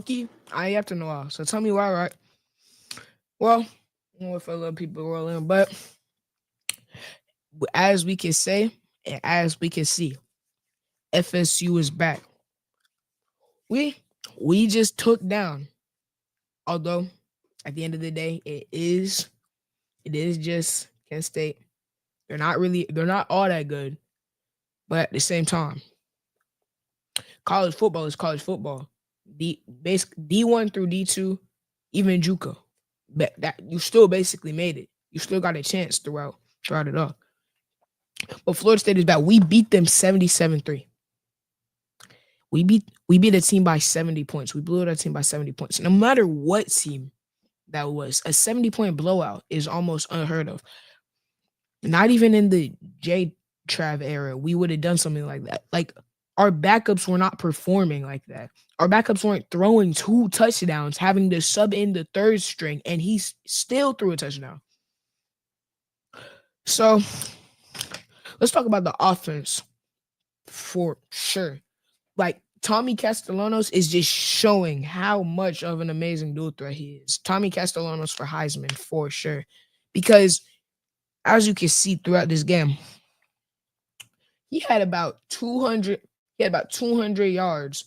Loki, I have to know all. So tell me why, right? Well, I don't know if I love people roll in, but as we can say, and as we can see, FSU is back. We we just took down. Although at the end of the day, it is just Kent State. They're not all that good, but at the same time, college football is college football. D1 through D2, even JUCO. But that you still basically made it. You still got a chance throughout it all. But Florida State is bad. We beat them 77-3. We beat a team by 70 points. We blew that team by 70 points. No matter what team that was, a 70-point blowout is almost unheard of. Not even in the J Trav era, we would have done something like that. Like our backups were not performing like that. Our backups weren't throwing 2 touchdowns, having to sub in the third string, and he still threw a touchdown. So let's talk about the offense for sure. Like Tommy Castellanos is just showing how much of an amazing dual threat he is. Tommy Castellanos for Heisman for sure. Because as you can see throughout this game, he had about 200 yards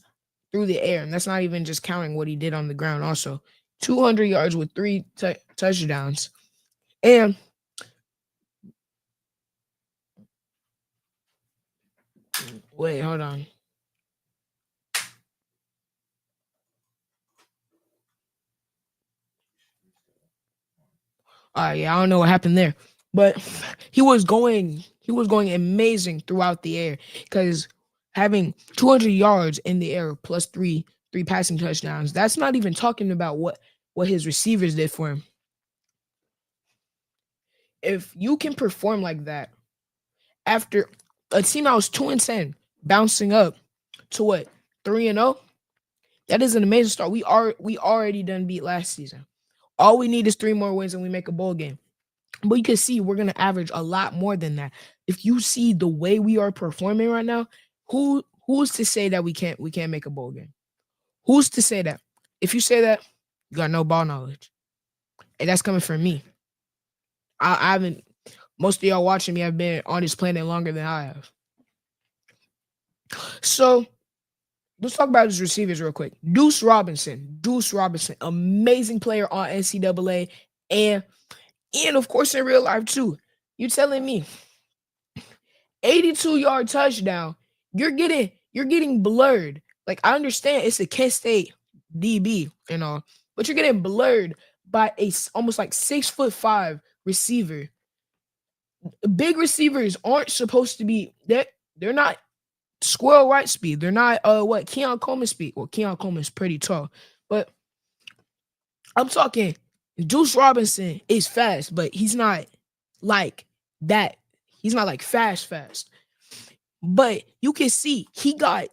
through the air, and that's not even just counting what he did on the ground. Also, 200 yards with 3 touchdowns. And wait, hold on. Yeah, I don't know what happened there, but he was going amazing throughout the air because having 200 yards in the air plus three passing touchdowns. That's not even talking about what his receivers did for him. If you can perform like that after a team that was 2-10 bouncing up to what 3-0, that is an amazing start. We already done beat last season. All we need is 3 more wins and we make a bowl game. But you can see we're gonna average a lot more than that. If you see the way we are performing right now, who's to say that we can't make a bowl game? Who's to say that? If you say that, you got no ball knowledge. And that's coming from me. I haven't most of y'all watching me have been on this planet longer than I have. So let's talk about his receivers real quick. Deuce Robinson, amazing player on NCAA and of course in real life too. You telling me 82-yard touchdown, you're getting blurred. Like I understand it's a Kent State DB and all, but you're getting blurred by almost like 6'5" receiver. Big receivers aren't supposed to be they're not squirrel right speed. They're not what Keon Coleman speed. Well, Keon Coleman's pretty tall, but I'm talking Deuce Robinson is fast, but he's not like that. He's not like fast. But you can see he got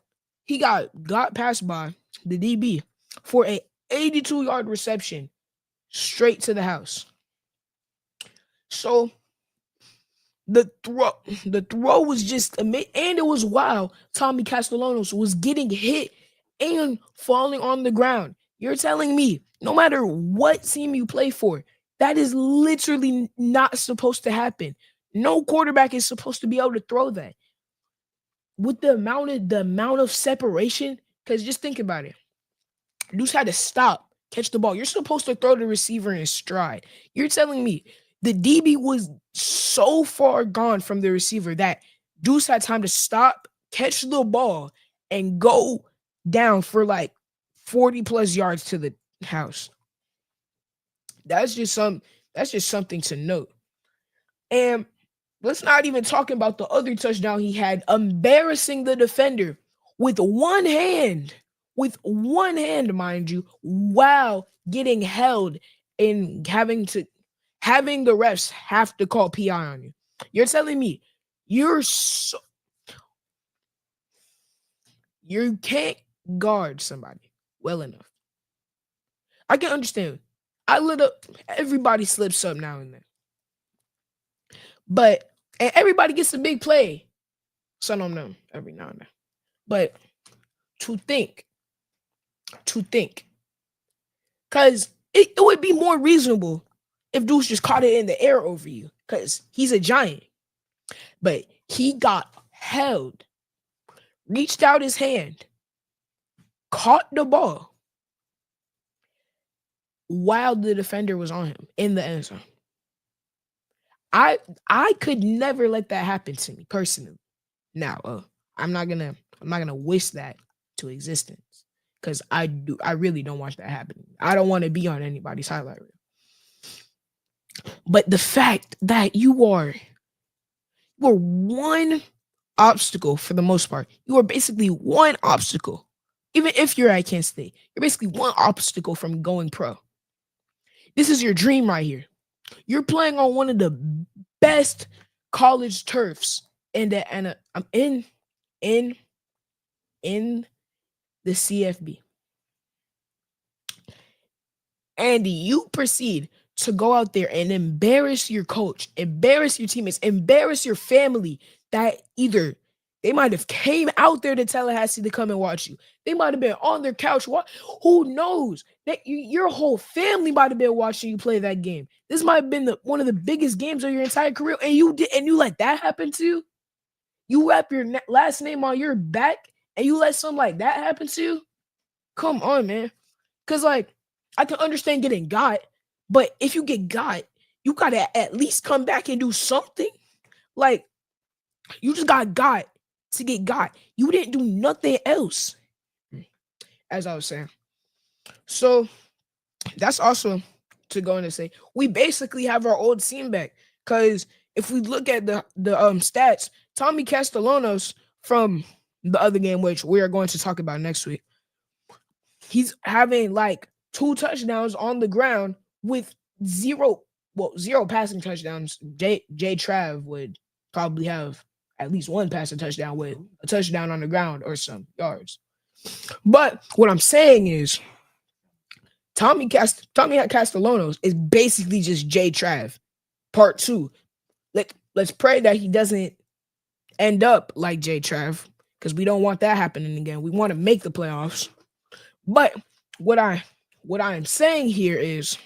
passed by the DB for a 82-yard reception straight to the house. So the throw was just amazing, and it was wild. Tommy Castellanos was getting hit and falling on the ground. You're telling me, no matter what team you play for, that is literally not supposed to happen. No quarterback is supposed to be able to throw that with the amount of separation. Because just think about it. Deuce had to stop, catch the ball. You're supposed to throw the receiver in stride. You're telling me the DB was so far gone from the receiver that Deuce had time to stop, catch the ball, and go down for like 40 plus yards to the house. That's just something to note. And let's not even talk about the other touchdown he had, embarrassing the defender with one hand, mind you, while getting held and having the refs have to call PI on you. You're telling me you can't guard somebody well enough. I can understand. Everybody slips up now and then. And everybody gets a big play. Some of them every now and then. But to think Cause it would be more reasonable if Deuce just caught it in the air over you. Cause he's a giant. But he got held, reached out his hand, caught the ball while the defender was on him in the end zone. I I could never let that happen to me personally. Now, I'm not gonna wish that to existence because I really don't want that happening. I don't want to be on anybody's highlight reel. But the fact that you are one obstacle for the most part. You are basically one obstacle. Even if you're at Kent State, you're basically one obstacle from going pro. This is your dream right here. You're playing on one of the best college turfs in the and I'm in in the CFB. And you proceed to go out there and embarrass your coach, embarrass your teammates, embarrass your family that either they might have came out there to Tallahassee to come and watch you. They might have been on their couch. Who knows? That your whole family might have been watching you play that game. This might have been one of the biggest games of your entire career, and you let that happen to you. You wrap your last name on your back, and you let something like that happen to you. Come on, man. Because like I can understand getting got, but if you get got, you gotta at least come back and do something. Like you just got to get got. You didn't do nothing else. As I was saying. So that's also to go in and say we basically have our old team back. Cause if we look at the stats, Tommy Castellanos from the other game, which we are going to talk about next week, he's having like 2 touchdowns on the ground with zero passing touchdowns. J Trav would probably have at least 1 passing touchdown with a touchdown on the ground or some yards. But what I'm saying is Tommy Castellanos is basically just J Trav part 2. Let's pray that he doesn't end up like J Trav because we don't want that happening again. We want to make the playoffs. But what I am saying here is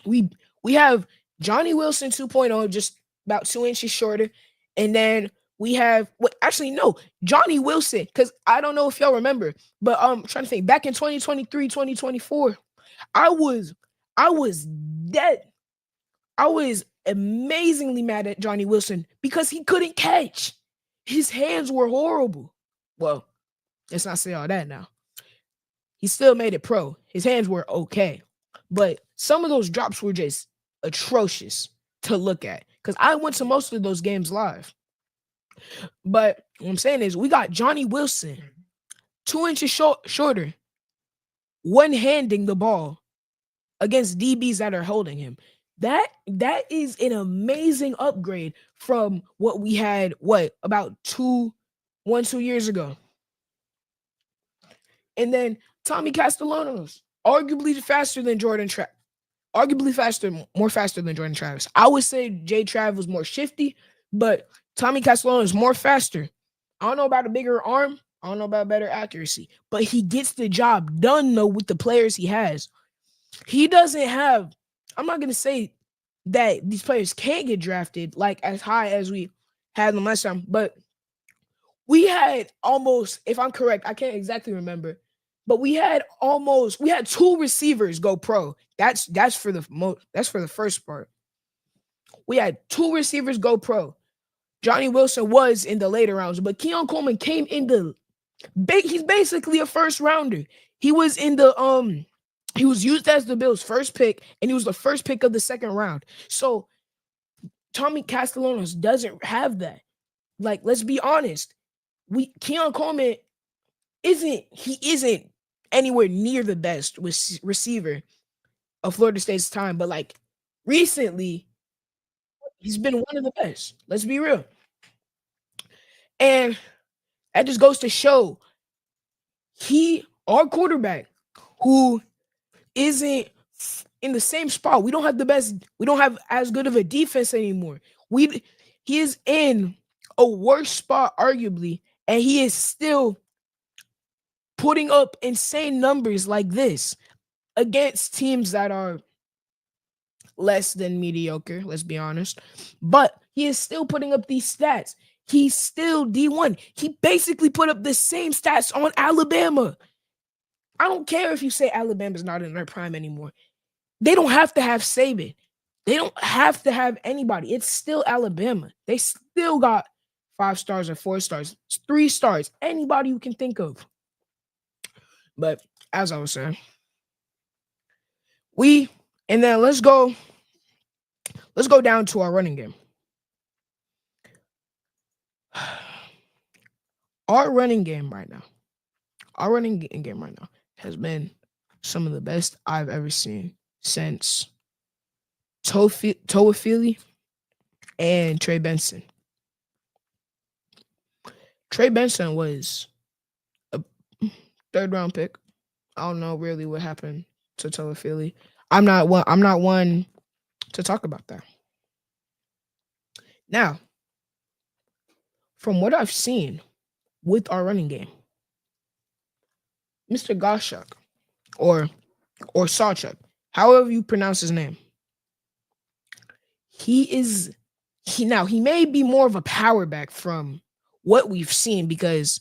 we have Johnny Wilson 2.0, just about 2 inches shorter, and then we have Johnny Wilson, because I don't know if y'all remember, but I'm trying to think back in 2023, 2024, I was dead. I was amazingly mad at Johnny Wilson because he couldn't catch. His hands were horrible. Well, let's not say all that now. He still made it pro. His hands were okay. But some of those drops were just atrocious to look at because I went to most of those games live. But what I'm saying is we got Johnny Wilson 2 inches shorter, one-handing the ball against DBs that are holding him. That is an amazing upgrade from what we had, about 2 years ago. And then Tommy Castellanos, arguably faster than Jordan Travis. More faster than Jordan Travis. I would say J Trav was more shifty, but Tommy Castellanos is more faster. I don't know about a bigger arm. I don't know about better accuracy, but he gets the job done though with the players he has. He doesn't have, I'm not going to say that these players can't get drafted like as high as we had them last time, but we had almost, if I'm correct, I can't exactly remember, but we had 2 receivers go pro. That's for the first part. We had 2 receivers go pro. Johnny Wilson was in the later rounds, but Keon Coleman came in he's basically a first rounder. He was he was used as the Bills' first pick, and he was the first pick of the second round. So Tommy Castellanos doesn't have that. Like, let's be honest. Keon Coleman isn't anywhere near the best receiver of Florida State's time, but like recently, he's been one of the best. Let's be real. And that just goes to show our quarterback, who isn't in the same spot. We don't have as good of a defense anymore. He is in a worse spot, arguably, and he is still putting up insane numbers like this against teams that are less than mediocre, let's be honest. But he is still putting up these stats. He's still D1. He basically put up the same stats on Alabama. I don't care if you say Alabama's not in their prime anymore. They don't have to have Saban. They don't have to have anybody. It's still Alabama. They still got 5 stars or 4 stars, 3 stars, anybody you can think of. But as I was saying, and then let's go down to our running game. Our running game right now has been some of the best I've ever seen since Toafili and Trey Benson. Trey Benson was a 3rd round pick. I don't know really what happened to Toafili. I'm not one to talk about that. Now, from what I've seen with our running game, Mr. Goshak or Sawchuk, however you pronounce his name, he may be more of a power back from what we've seen because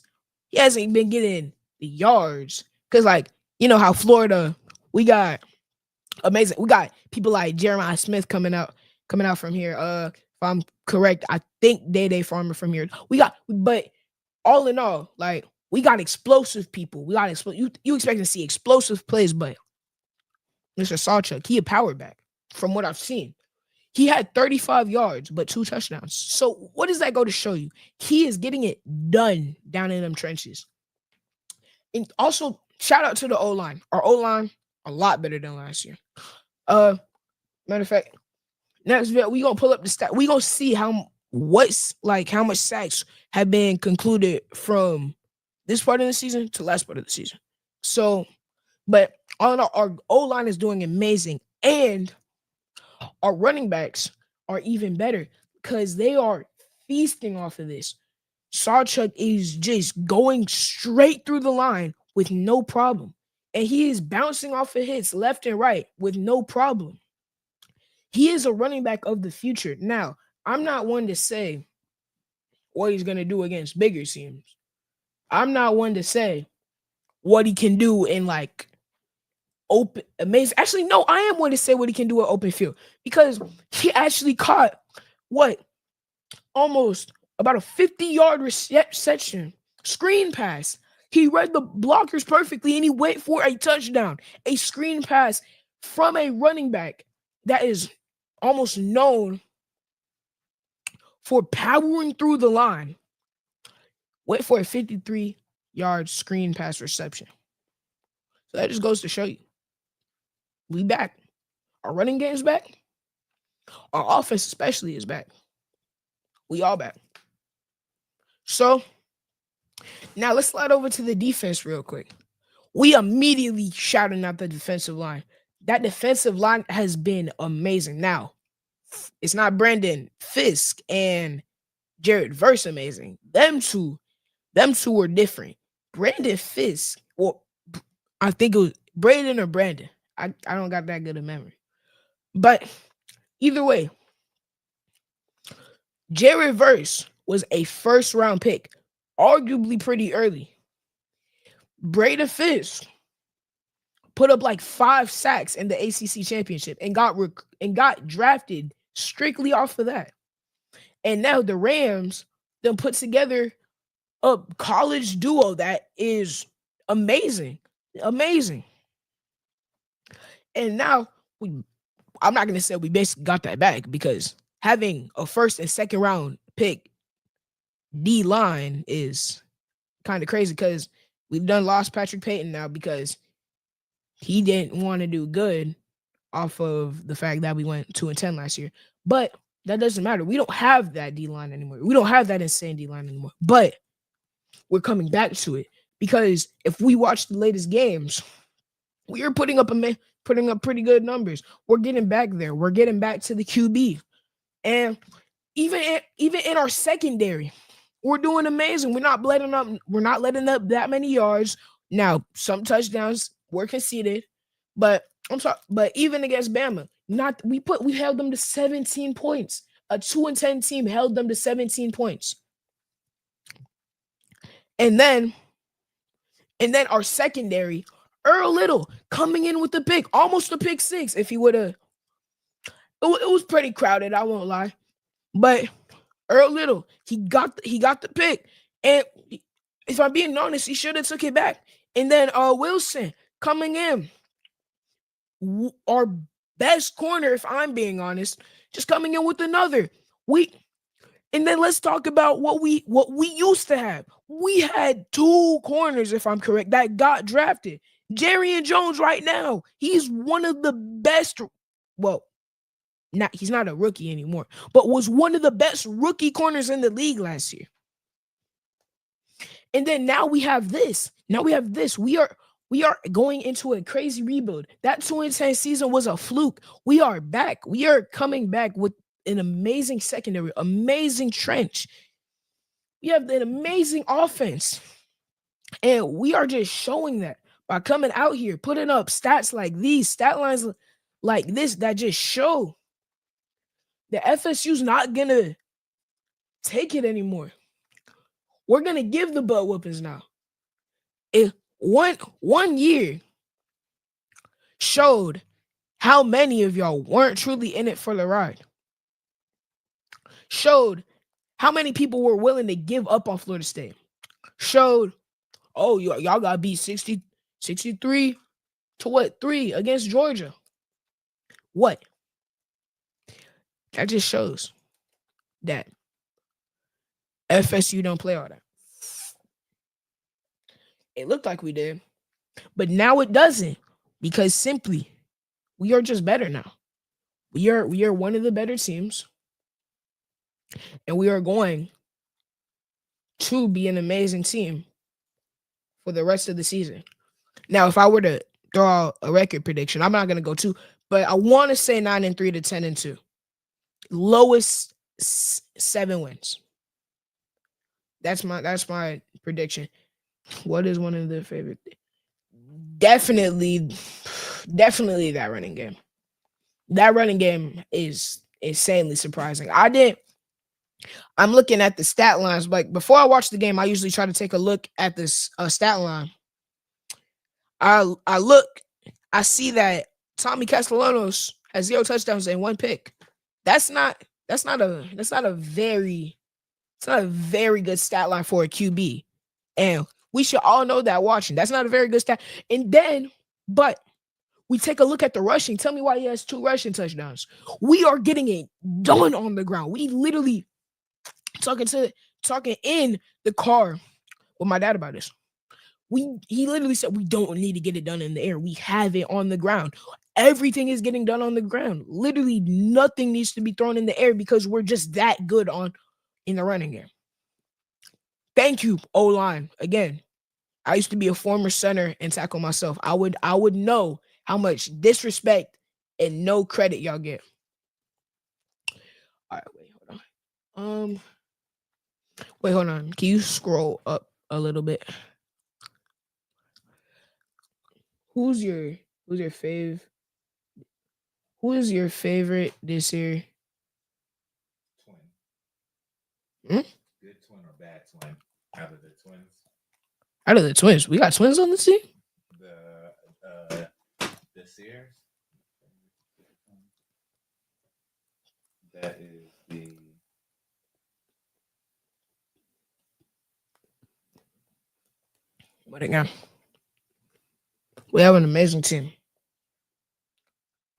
he hasn't been getting the yards. Because, like, you know how Florida, we got amazing. We got people like Jeremiah Smith coming out from here. If I'm correct, I think Day Farmer from here. But all in all, like, we got explosive people. We got you expect to see explosive plays, but Mr. Sawchuk, he a power back from what I've seen. He had 35 yards, but 2 touchdowns. So what does that go to show you? He is getting it done down in them trenches. And also, shout out to the O-line. Our O-line, a lot better than last year. Matter of fact, next video, we gonna pull up the stat. We gonna see how much sacks have been concluded from this part of the season to last part of the season. So, but all in all, our O-line is doing amazing. And our running backs are even better because they are feasting off of this. Sawchuk is just going straight through the line with no problem. And he is bouncing off of hits left and right with no problem. He is a running back of the future. Now, I'm not one to say what he's going to do against bigger teams. I'm not one to say what he can do in, like, open, amazing. Actually, no, I am one to say what he can do at open field because he actually caught almost about a 50-yard reception screen pass. He read the blockers perfectly and he went for a touchdown, a screen pass from a running back that is almost known for powering through the line. Went for a 53-yard screen pass reception. So that just goes to show you. We back. Our running game is back. Our offense especially is back. We all back. So now let's slide over to the defense real quick. We immediately shouting out the defensive line. That defensive line has been amazing. Now, it's not Brandon Fisk and Jared Verse amazing. Them two were different. Brandon Fisk, or I think it was Braden or Brandon. I don't got that good a memory. But either way, Jared Verse was a 1st-round pick, arguably pretty early. Braden Fisk put up like 5 sacks in the ACC championship and got drafted strictly off of that. And now the Rams then put together a college duo that is amazing. Amazing. And now I'm not going to say we basically got that back because having a 1st and 2nd round pick D-line is kind of crazy because we've done lost Patrick Payton now because he didn't want to do good off of the fact that we went 2-10 last year. But that doesn't matter. We don't have that D-line anymore. We don't have that insane D-line anymore. But we're coming back to it because if we watch the latest games, we are putting up pretty good numbers. We're getting back there. We're getting back to the QB. And even in our secondary, we're doing amazing. We're not letting up that many yards. Now, some touchdowns were conceded, But I'm sorry, but even against Bama, not we held them to 17 points. A 2-10 team held them to 17 points. And then our secondary, Earl Little coming in with the pick, almost a pick six. If he would have, it was pretty crowded. I won't lie, but Earl Little, he got the pick, and if I'm being honest, he should have took it back. And then Wilson coming in, our best corner, if I'm being honest, just coming in with another. And then let's talk about what we used to have. We had 2 corners, if I'm correct, that got drafted. Jerry Jones right now, he's one of the best. Well, he's not a rookie anymore, but was one of the best rookie corners in the league last year. And then now we have this. We are going into a crazy rebuild. That 2-10 season was a fluke. We are back. We are coming back with an amazing secondary, amazing trench. We have an amazing offense. And we are just showing that by coming out here, putting up stats like these, stat lines like this that just show the FSU's not going to take it anymore. We're going to give the butt whoopings now. If one year showed how many of y'all weren't truly in it for the ride. Showed how many people were willing to give up on Florida State. Showed, oh, y'all got beat 63 to what? 3 against Georgia. What? That just shows that FSU don't play all that. It looked like we did, but now it doesn't, because simply we are just better now. We are one of the better teams, and we are going to be an amazing team for the rest of the season. Now, if I were to throw out a record prediction, I'm not going to go 2, but I want to say 9-3 to 10-2. Lowest 7 wins. That's my prediction. What is one of the favorite? Definitely that running game. That running game is insanely surprising. I'm looking at the stat lines. Like, before I watch the game, I usually try to take a look at this stat line. I see that Tommy Castellanos has 0 touchdowns and 1 pick. That's not a very good stat line for a QB. And we should all know that watching. That's not a very good stat. And then, but we take a look at the rushing. Tell me why he has 2 rushing touchdowns. We are getting it done on the ground. We literally talking in the car with my dad about this. He literally said we don't need to get it done in the air. We have it on the ground. Everything is getting done on the ground. Literally nothing needs to be thrown in the air because we're just that good in the running game. Thank you, O-line. Again, I used to be a former center and tackle myself. I would know how much disrespect and no credit y'all get. All right, wait, hold on. Can you scroll up a little bit? Who's your fave? Who is your favorite this year? Twin. Good twin or bad twin? Out of the twins. Out of the twins. We got twins on the team? The Sears. That is the What again? We have an amazing team.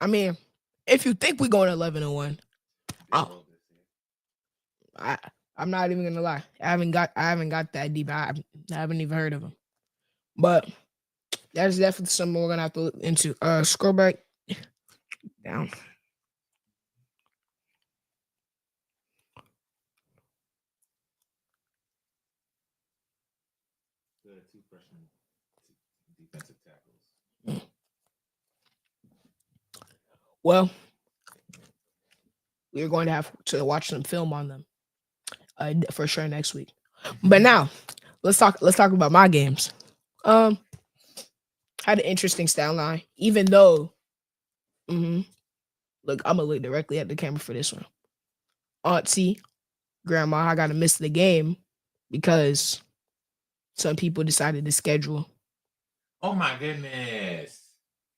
I mean, if you think we're going 11-1, I'm not even gonna lie. I haven't got that deep. I haven't even heard of them. But that's definitely something we're gonna have to look into. Scroll back down. The 2 freshman defensive tackles. Well, we're going to have to watch some film on them for sure next week. But now, let's talk about my games. Had an interesting style line, even though. hmm Look, I'm gonna look directly at the camera for this one. Auntie, grandma, I gotta miss the game because some people decided to schedule. Oh my goodness.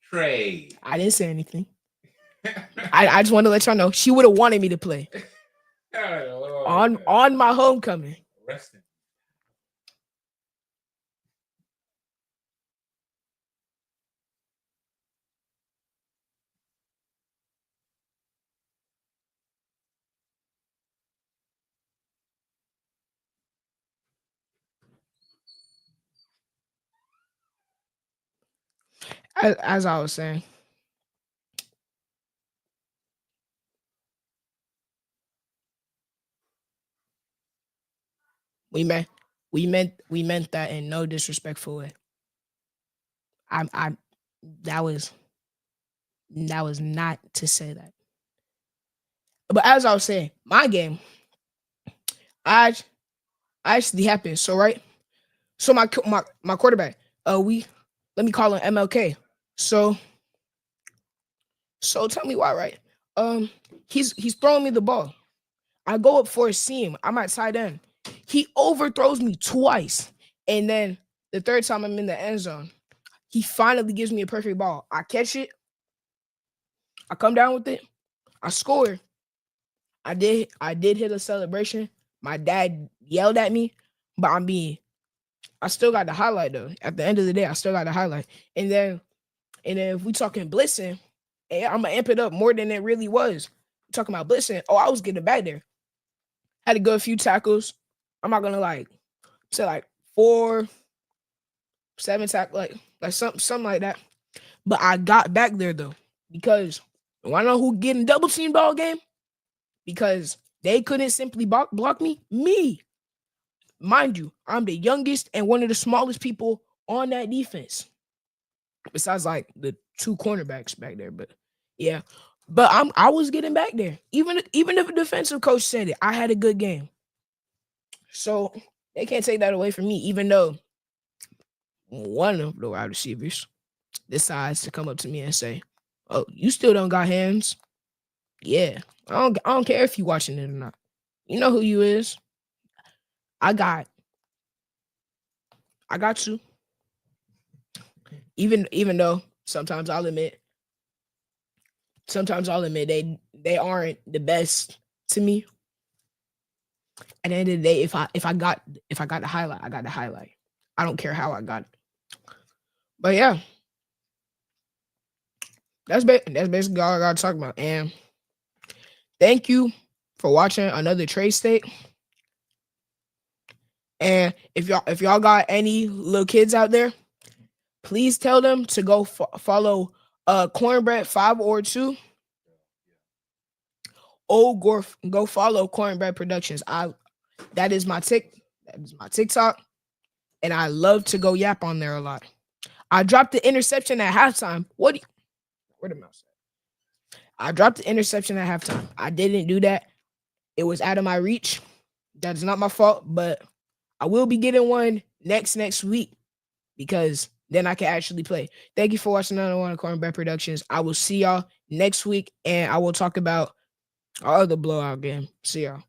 Trey. I didn't say anything. I just want to let y'all know she would have wanted me to play on my homecoming. Resting. As I was saying, we meant we meant that in no disrespectful way. I that was not to say that. But as I was saying, my game, I I actually happened. So right, so my quarterback, we let me call him MLK. So tell me why, right? He's throwing me the ball. I go up for a seam. I'm at tight end. He overthrows me twice, and then the third time I'm in the end zone, he finally gives me a perfect ball. I catch it. I come down with it. I score. I did hit a celebration. My dad yelled at me, but I still got the highlight though. At the end of the day, I still got the highlight. And then if we talking blitzing, I'm gonna amp it up more than it really was. Talking about blitzing. Oh, I was getting back there. Had to go a few tackles. I'm not gonna say like 4, 7 tackles, like something like that. But I got back there though because I know who getting double teamed all game because they couldn't simply block me. Me, mind you, I'm the youngest and one of the smallest people on that defense. Besides like the two cornerbacks back there, but yeah. But I was getting back there. Even if a defensive coach said it, I had a good game. So they can't take that away from me, even though one of the wide receivers decides to come up to me and say, "Oh, you still don't got hands." Yeah. I don't care if you watching it or not. You know who you is. I got you. Even though sometimes I'll admit they aren't the best to me. At the end of the day, if I got the highlight, I got the highlight. I don't care how I got it. But yeah, that's basically all I gotta talk about. And thank you for watching another Trey State. And if y'all got any little kids out there, please tell them to go follow Cornbread 5 or 2. Go follow Cornbread Productions. That is my TikTok, and I love to go yap on there a lot. I dropped the interception at halftime. Where the mouse at? I dropped the interception at halftime. I didn't do that. It was out of my reach. That is not my fault, but I will be getting one next week because then I can actually play. Thank you for watching another one of Cornbread Productions. I will see y'all next week, and I will talk about our other blowout game. See y'all.